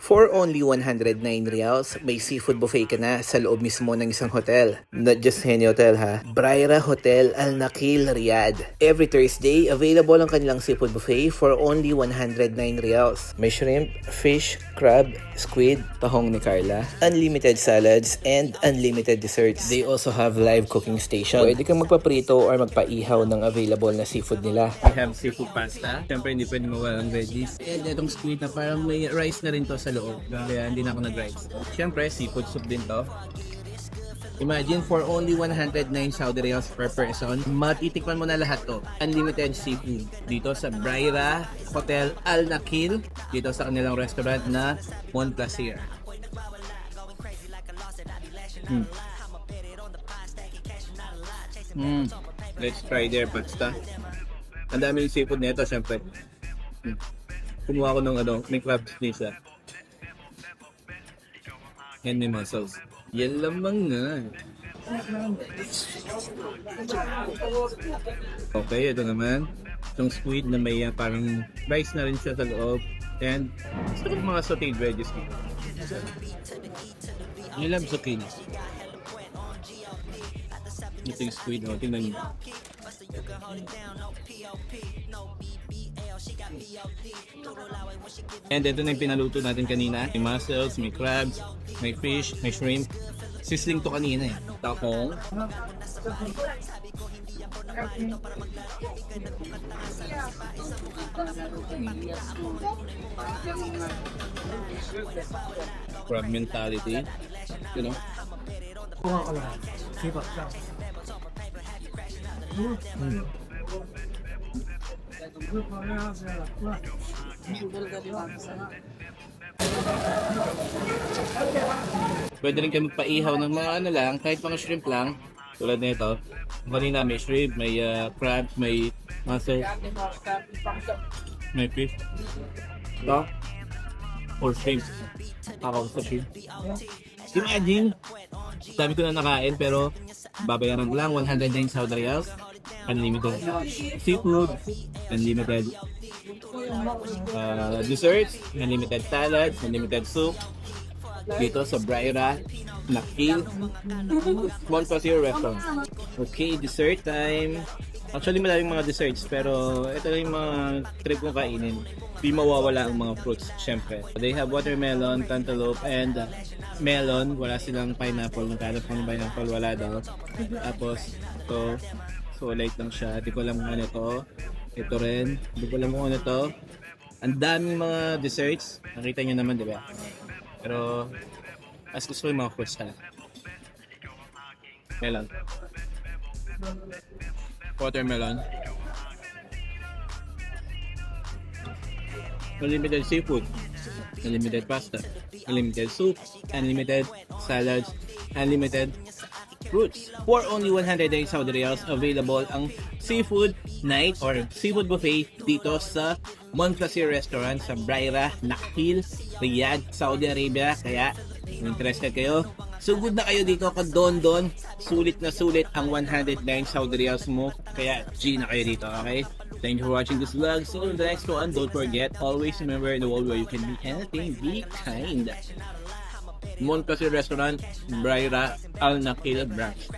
For only 109 reals, may seafood buffet ka na sa loob mismo ng isang hotel. Not just any hotel ha, Braira Hotel Al Nakil, Riyadh. Every Thursday, available ang kanilang seafood buffet for only 109 reals. May shrimp, fish, crab, squid, tahong ni Carla, unlimited salads, and unlimited desserts. They also have live cooking station. Pwede kang magpaprito or magpaihaw ng available na seafood nila. We have seafood pasta. Siyempre, hindi pwede mawala ang veggies. And itong squid na parang may rice na rin to sa loob. Kaya hindi na ako nag-rice. Siyempre, seafood soup din to. Imagine, for only 109 Saudi Riyals per person, matitikman mo na lahat to. Unlimited seafood. Dito sa Braira Hotel Al Nakil. Dito sa kanilang restaurant na Monplaisir. Let's try their pasta. Ang dami yung seafood nito, syempre. Kumuha ko ng may crabs dito. And may mussels. Yan lamang nga. Okay, ito naman. Itong squid na may parang rice na rin siya sa loob. And gusto ko mga sauteed veggies dito. Yung love zucchini. Ito yung squid, tingnan nyo. And ito na yung pinaluto natin kanina. May mussels, may crabs, may fish, may shrimp. Sizzling to kanina eh. Tahong. Crab mentality. You know? Pwede rin kayo magpaihaw ng mga lang, kahit mga shrimp lang. Tulad nito. Kanina may shrimp, may crab, may mussel, may fish. Ito. Or shrimp. Ako sa shrimp. Imagine, dami ko na nakain pero babayaran ko lang 109 Saudi Riyals. Unlimited seafood, unlimited desserts, unlimited salads, unlimited soup. Dito sa Braira Nakil Monplaisir Restaurant. Okay, dessert time. Actually, maraming mga desserts pero ito yung mga trip kong kainin. Di mawawala ang mga fruits, syempre. They have watermelon, cantaloupe, and melon. Wala silang pineapple. Nagkalat ng pineapple, wala daw. Tapos, ito, so light lang siya. Di ko alam kung ano ito. Ito rin. Di ko alam kung ano ito. Ang daming mga desserts. Nakita nyo naman, di ba? Pero, as gusto ko yung mga fruits ka na. Melon. Watermelon. Unlimited seafood. Unlimited pasta. Unlimited soup. Unlimited salads. Unlimited fruits. For only 108 Saudi Riyals, available ang seafood night or seafood buffet dito sa Monplaisir Restaurant sa Braira Nakil, Riyadh, Saudi Arabia. Kaya, kung interested kayo, sugod na kayo dito ka Don. Sulit na sulit ang 109 Saudi Riyals mo. Kaya, G na kayo dito, okay? Thank you for watching this vlog. See you in the next one. Don't forget, always remember in the world where you can be anything, be kind. Monplaisir Restaurant, Braira Al Nakil branch.